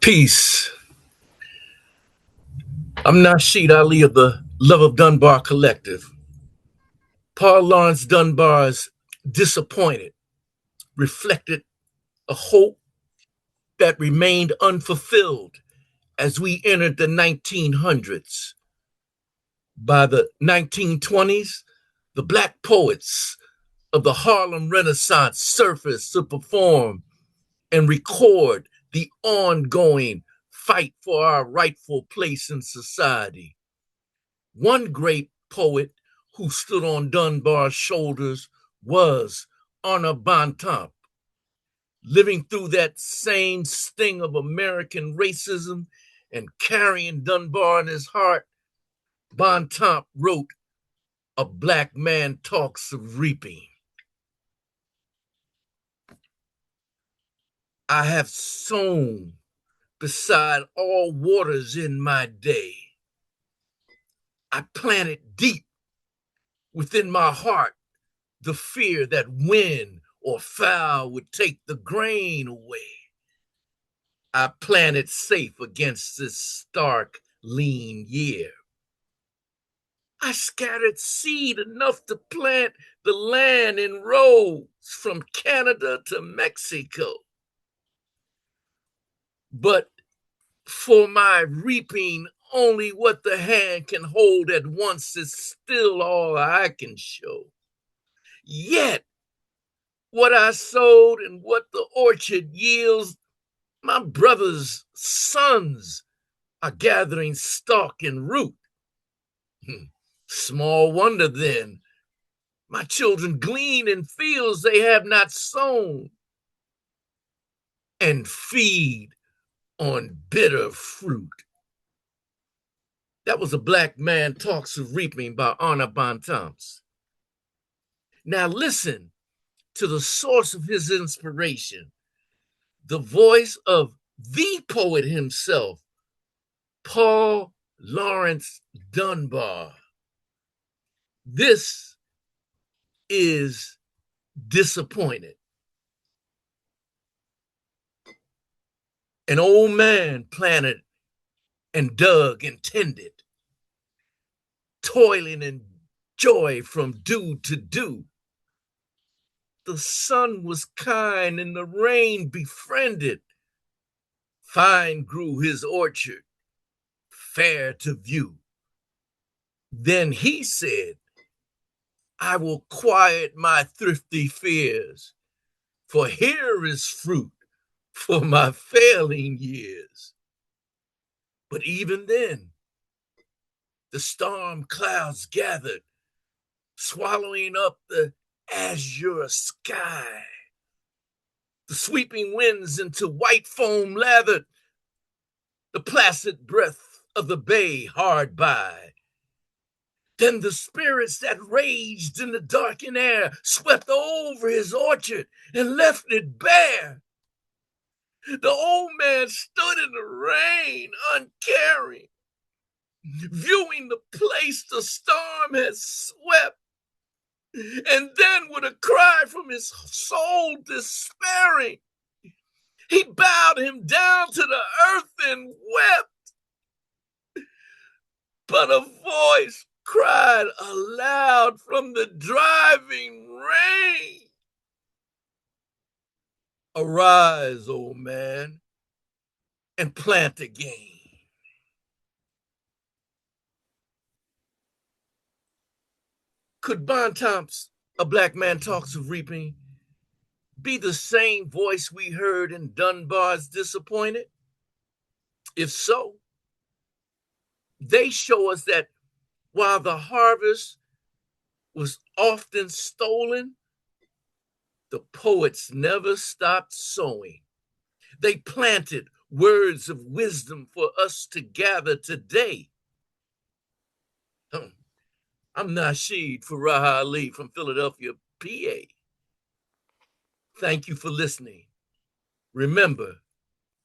Peace. I'm Nashid Ali of the Love of Dunbar Collective. Paul Laurence Dunbar's Disappointed reflected a hope that remained unfulfilled as we entered the 1900s. By the 1920s, the Black poets of the Harlem Renaissance surfaced to perform and record the ongoing fight for our rightful place in society. One great poet who stood on Dunbar's shoulders was Arna Bontemps. Living through that same sting of American racism and carrying Dunbar in his heart, Bontemps wrote, "A Black Man Talks of Reaping." I have sown beside all waters in my day. I planted deep within my heart the fear that wind or foul would take the grain away. I planted safe against this stark, lean year. I scattered seed enough to plant the land in rows from Canada to Mexico. But for my reaping, only what the hand can hold at once is still all I can show. Yet, what I sowed and what the orchard yields, my brother's sons are gathering stalk and root. Small wonder then, my children glean in fields they have not sown and feed on bitter fruit. That was A Black Man Talks of Reaping by Arna Bontemps. Now listen to the source of his inspiration, the voice of the poet himself, Paul Laurence Dunbar. This is Disappointed. An old man planted and dug and tended, toiling in joy from dew to dew. The sun was kind and the rain befriended. Fine grew his orchard, fair to view. Then he said, I will quiet my thrifty fears, for here is fruit for my failing years. But even then, the storm clouds gathered, swallowing up the azure sky. The sweeping winds into white foam lathered the placid breath of the bay hard by. Then the spirits that raged in the darkened air swept over his orchard and left it bare. The old man stood in the rain, uncaring, viewing the place the storm had swept. And then with a cry from his soul despairing, he bowed him down to the earth and wept. But a voice cried aloud from the driving rain, arise, old man, and plant again. Could Bontemps, A Black Man Talks of Reaping, be the same voice we heard in Dunbar's Disappointed? If so, they show us that while the harvest was often stolen, the poets never stopped sowing. They planted words of wisdom for us to gather today. I'm Nashid Ali from Philadelphia, PA. Thank you for listening. Remember,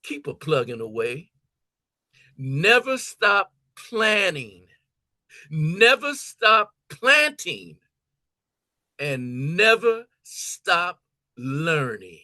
keep a plugging away. Never stop planning. Never stop planting. And never stop learning.